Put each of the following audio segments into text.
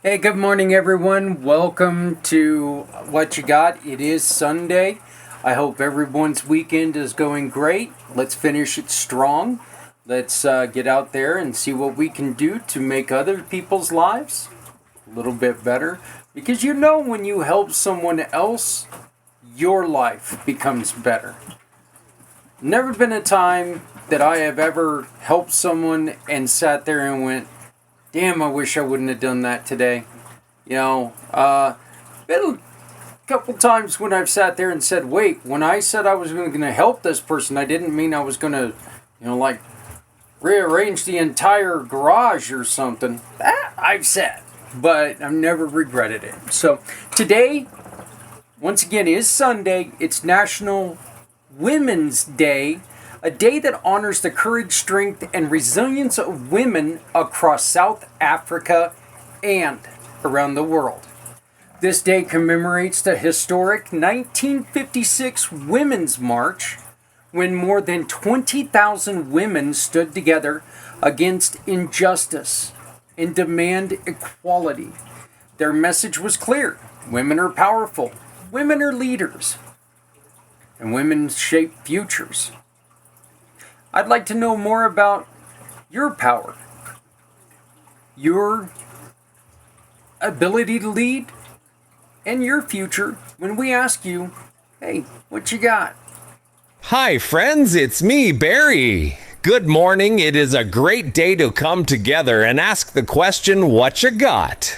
Hey, good morning, everyone. Welcome to What You Got. It is Sunday. I hope everyone's weekend is going great. Let's finish it strong. Let's get out there and see what we can do to make other people's lives a little bit better. Because when you help someone else, your life becomes better. Never been a time that I have ever helped someone and sat there and went, damn, I wish I wouldn't have done that today. Been a couple times when I've sat there and said, wait, when I said I was going to help this person, I didn't mean I was going to, like rearrange the entire garage or something. That I've said, but I've never regretted it. So today, once again, is Sunday. It's National Women's Day, a day that honors the courage, strength, and resilience of women across South Africa and around the world. This day commemorates the historic 1956 Women's March, when more than 20,000 women stood together against injustice and demand equality. Their message was clear: women are powerful, women are leaders, and women shape futures. I'd like to know more about your power, your ability to lead, and your future when we ask you, hey, what you got? Hi, friends, it's me, Barry. Good morning. It is a great day to come together and ask the question, what you got?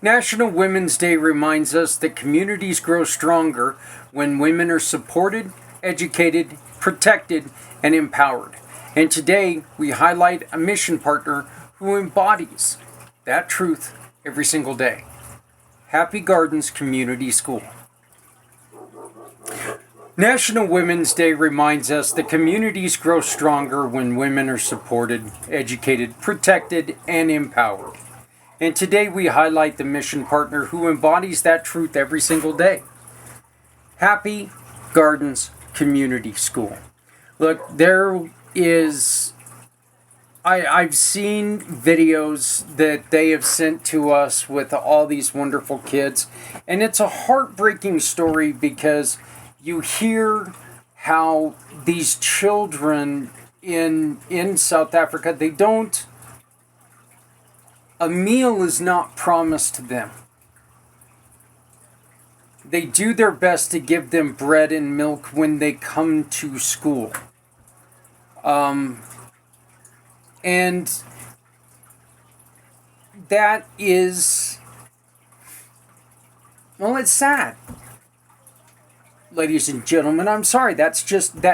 National Women's Day reminds us that communities grow stronger when women are supported, educated, protected, and empowered. And today we highlight a mission partner who embodies that truth every single day. Happy Gardens Community School. National Women's Day reminds us that communities grow stronger when women are supported, educated, protected, and empowered. And today we highlight the mission partner who embodies that truth every single day. Happy Gardens Community School. Look, I've seen videos that they have sent to us with all these wonderful kids. And it's a heartbreaking story because you hear how these children in South Africa, a meal is not promised to them. They do their best to give them bread and milk when they come to school. And that is, well, it's sad. Ladies and gentlemen, I'm sorry, that's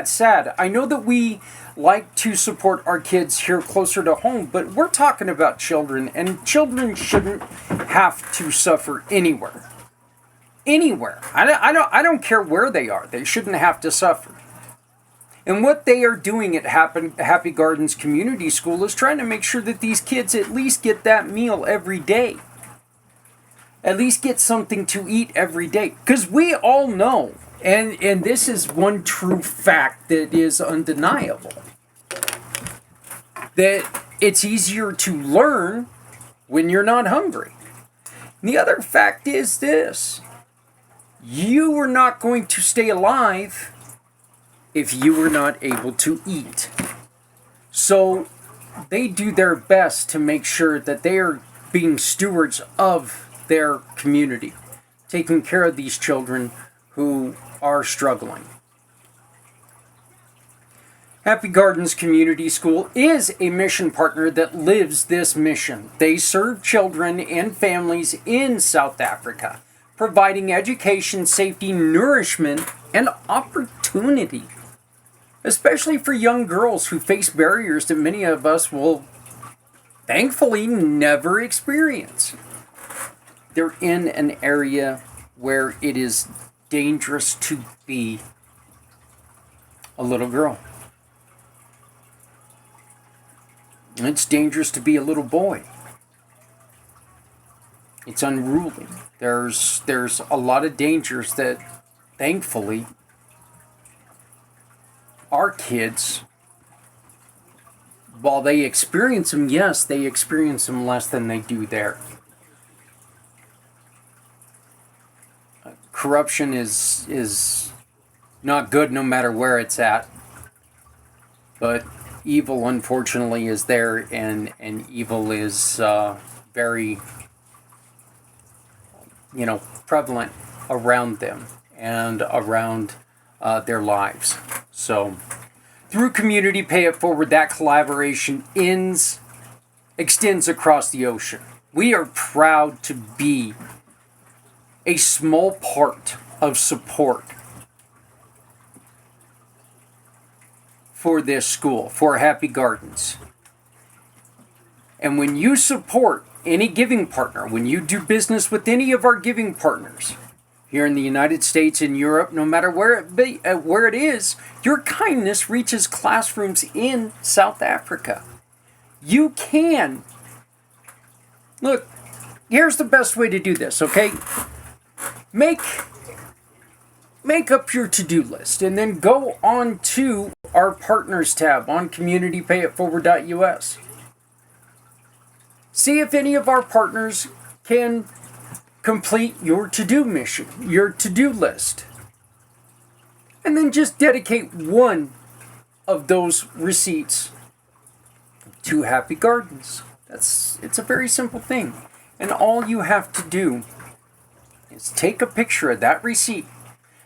sad. I know that we like to support our kids here closer to home, but we're talking about children, and children shouldn't have to suffer anywhere. Anywhere. I don't care where they are. They shouldn't have to suffer. And what they are doing at Happy Gardens Community School is trying to make sure that these kids at least get that meal every day. At least get something to eat every day. Because we all know, and this is one true fact that is undeniable, that it's easier to learn when you're not hungry. And the other fact is this: you are not going to stay alive if you are not able to eat. So they do their best to make sure that they are being stewards of their community, taking care of these children who are struggling. Happy Gardens Community School is a mission partner that lives this mission. They serve children and families in South Africa, providing education, safety, nourishment, and opportunity, especially for young girls who face barriers that many of us will thankfully never experience. They're in an area where it is dangerous to be a little girl. It's dangerous to be a little boy. It's unruly. There's a lot of dangers that, thankfully, our kids, while they experience them, yes, they experience them less than they do there. Corruption is not good no matter where it's at. But evil, unfortunately, is there, and evil is very, prevalent around them and around their lives. So, through Community Pay It Forward, that collaboration extends across the ocean. We are proud to be a small part of support for this school, for Happy Gardens. And when you support any giving partner, when you do business with any of our giving partners here in the United States and Europe, no matter where it is, your kindness reaches classrooms in South Africa. You can. Look, here's the best way to do this, okay? Make up your to-do list and then go on to our partners tab on communitypayitforward.us. See if any of our partners can complete your to-do mission, your to-do list. And then just dedicate one of those receipts to Happy Gardens. It's a very simple thing. And all you have to do is take a picture of that receipt,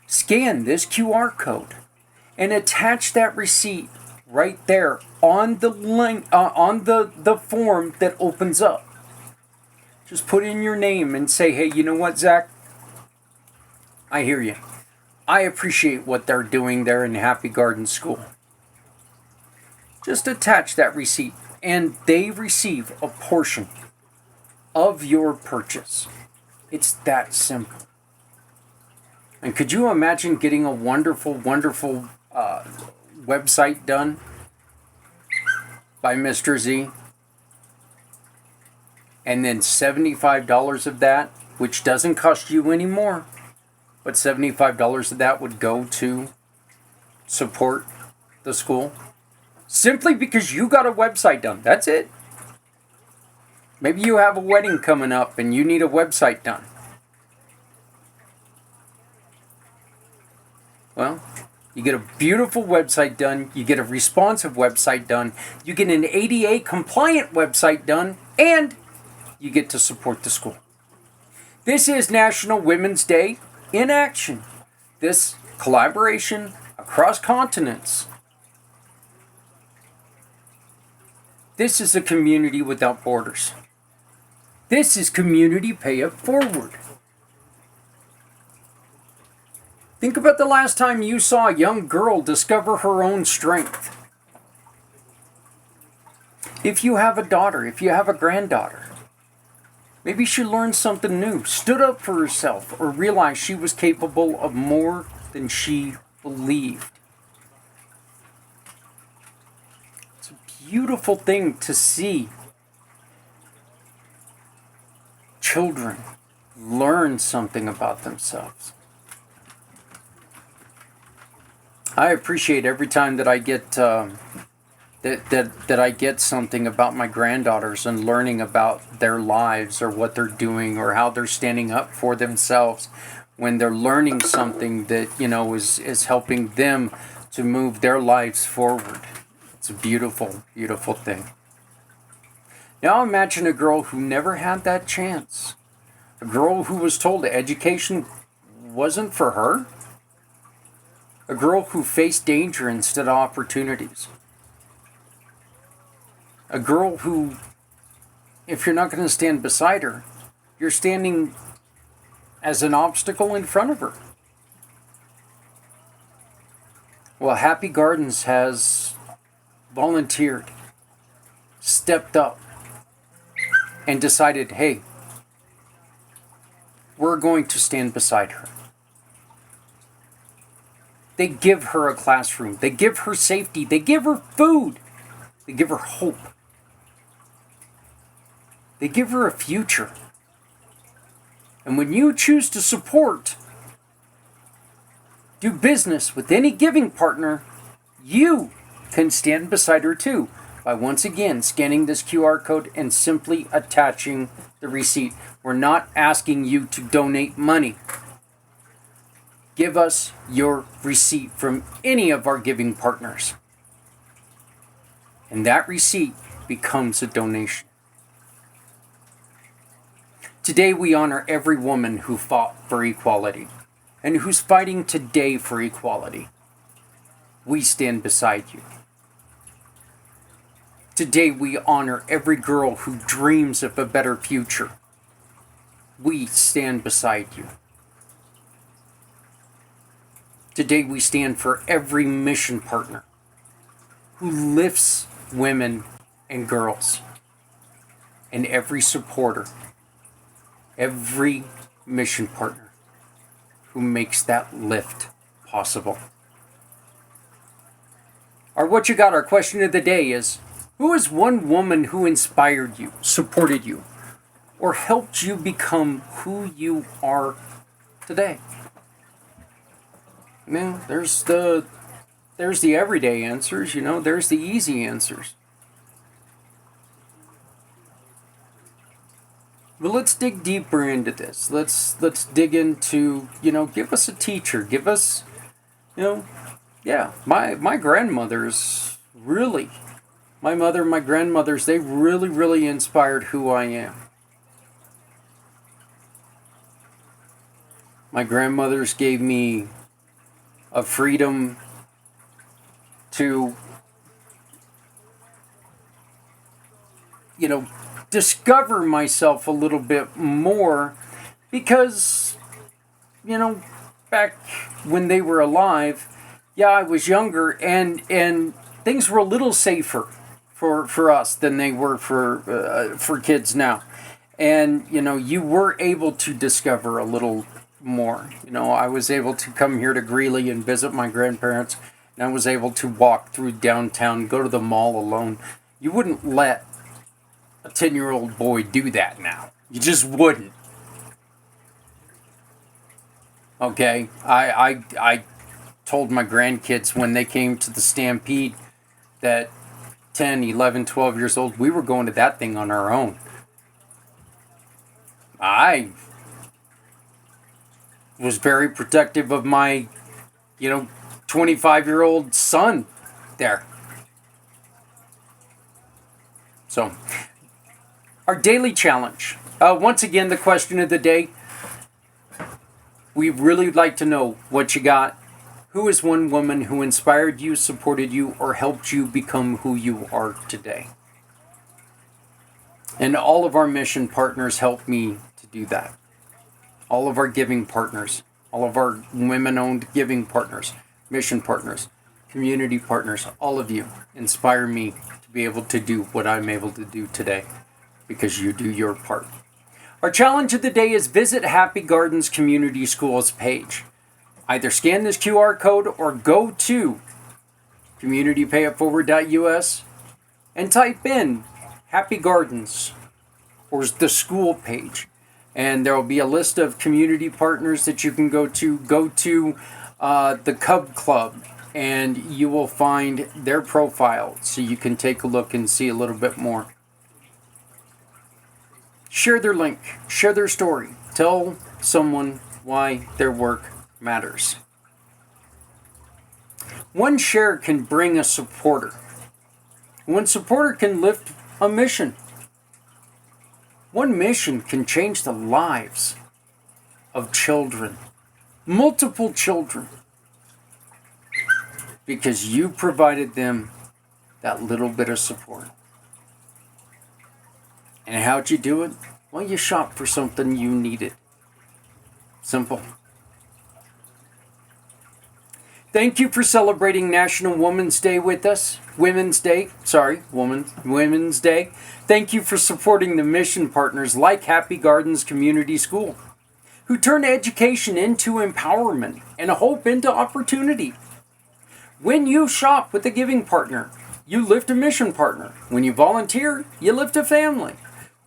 scan this QR code, and attach that receipt right there on the link, on the form that opens up. Just put in your name and say, hey, you know what, Zach? I hear you. I appreciate what they're doing there in Happy Garden School. Just attach that receipt, and they receive a portion of your purchase. It's that simple. And could you imagine getting a wonderful, wonderful website done by Mr. Z? And then $75 of that, which doesn't cost you any more, but $75 of that would go to support the school. Simply because you got a website done. That's it. Maybe you have a wedding coming up and you need a website done. Well, you get a beautiful website done, you get a responsive website done, you get an ADA compliant website done, and you get to support the school. This is National Women's Day in action. This collaboration across continents. This is a community without borders. This is Community Pay It Forward. Think about the last time you saw a young girl discover her own strength. If you have a daughter, if you have a granddaughter, maybe she learned something new, stood up for herself, or realized she was capable of more than she believed. It's a beautiful thing to see children learn something about themselves. I appreciate every time that I get that I get something about my granddaughters and learning about their lives or what they're doing or how they're standing up for themselves when they're learning something that is helping them to move their lives forward. It's a beautiful, beautiful thing. Now imagine a girl who never had that chance. A girl who was told education wasn't for her. A girl who faced danger instead of opportunities. A girl who, if you're not going to stand beside her, you're standing as an obstacle in front of her. Well, Happy Gardens has volunteered, stepped up, and decided, hey, we're going to stand beside her. They give her a classroom. They give her safety. They give her food. They give her hope. They give her a future. And when you choose to support, do business with any giving partner, you can stand beside her too by once again scanning this QR code and simply attaching the receipt. We're not asking you to donate money. Give us your receipt from any of our giving partners. And that receipt becomes a donation. Today we honor every woman who fought for equality and who's fighting today for equality. We stand beside you. Today we honor every girl who dreams of a better future. We stand beside you. Today we stand for every mission partner who lifts women and girls, and every supporter, every mission partner who makes that lift possible. Our What You Got, our question of the day is, who is one woman who inspired you, supported you, or helped you become who you are today? Now, there's the everyday answers, there's the easy answers. But let's dig deeper into this. Let's dig into, give us a teacher. Give us, my grandmothers really, my mother and my grandmothers, they really, really inspired who I am. My grandmothers gave me a freedom to, discover myself a little bit more because, back when they were alive, I was younger and things were a little safer for us than they were for kids now. And, you were able to discover a little more. I was able to come here to Greeley and visit my grandparents, and I was able to walk through downtown, go to the mall alone. You wouldn't let a 10-year-old boy do that now. You just wouldn't. Okay? I told my grandkids when they came to the Stampede that 10, 11, 12 years old, we were going to that thing on our own. I was very protective of my, 25-year-old son there. So, our daily challenge. Once again, the question of the day. We'd really like to know what you got. Who is one woman who inspired you, supported you, or helped you become who you are today? And all of our mission partners helped me to do that. All of our giving partners, all of our women-owned giving partners, mission partners, community partners, all of you inspire me to be able to do what I'm able to do today because you do your part. Our challenge of the day is visit Happy Gardens Community Schools page. Either scan this QR code or go to communitypayitforward.us and type in Happy Gardens or the school page. And there will be a list of community partners that you can go to. Go to the Cub Club and you will find their profile so you can take a look and see a little bit more. Share their link, share their story, tell someone why their work matters. One share can bring a supporter. One supporter can lift a mission. One mission can change the lives of children, multiple children, because you provided them that little bit of support. And how'd you do it? Well, you shopped for something you needed. Simple. Thank you for celebrating National Women's Day with us. Women's Day. Thank you for supporting the mission partners like Happy Gardens Community School, who turn education into empowerment and hope into opportunity. When you shop with a giving partner, you lift a mission partner. When you volunteer, you lift a family.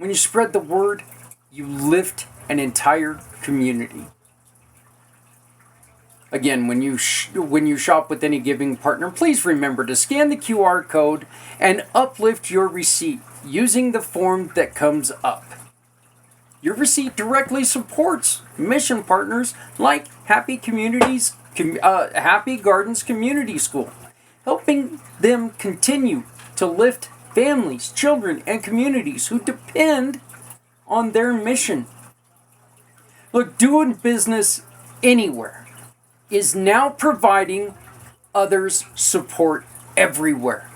When you spread the word, you lift an entire community. Again, when you shop with any giving partner, please remember to scan the QR code and uplift your receipt using the form that comes up. Your receipt directly supports mission partners like Happy Gardens Community School, helping them continue to lift families, children, and communities who depend on their mission. Look, doing business anywhere is now providing others support everywhere.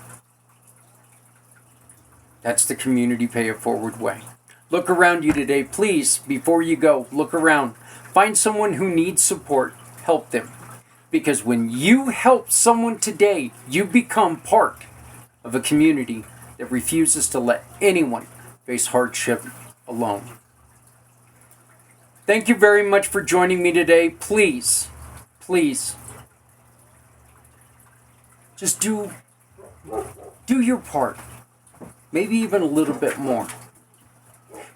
That's the community pay it forward way. Look around you today, please. Before you go, look around. Find someone who needs support. Help them. Because when you help someone today, you become part of a community that refuses to let anyone face hardship alone. Thank you very much for joining me today. Please, just do your part. Maybe even a little bit more.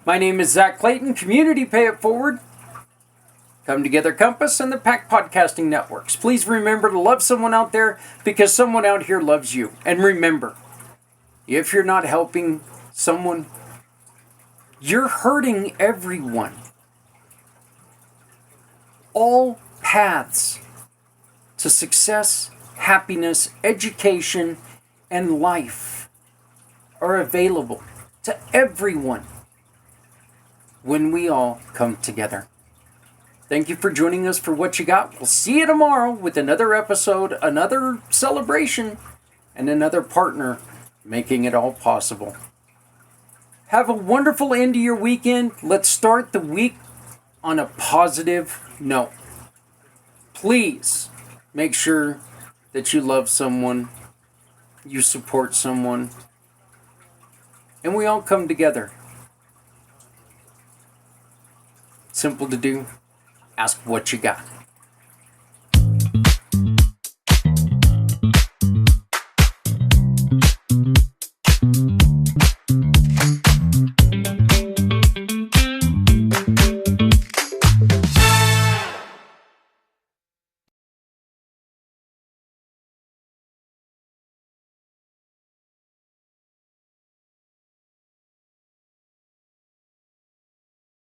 My name is Zach Clayton, Community Pay It Forward, Come Together Compass, and the Pack Podcasting Networks. Please remember to love someone out there because someone out here loves you. And remember, if you're not helping someone, you're hurting everyone. All paths to success, happiness, education, and life are available to everyone when we all come together. Thank you for joining us for What You Got. We'll see you tomorrow with another episode, another celebration, and another partner making it all possible. Have a wonderful end of your weekend. Let's start the week on a positive note. Please make sure that you love someone, you support someone, and we all come together. Simple to do. Ask what you got.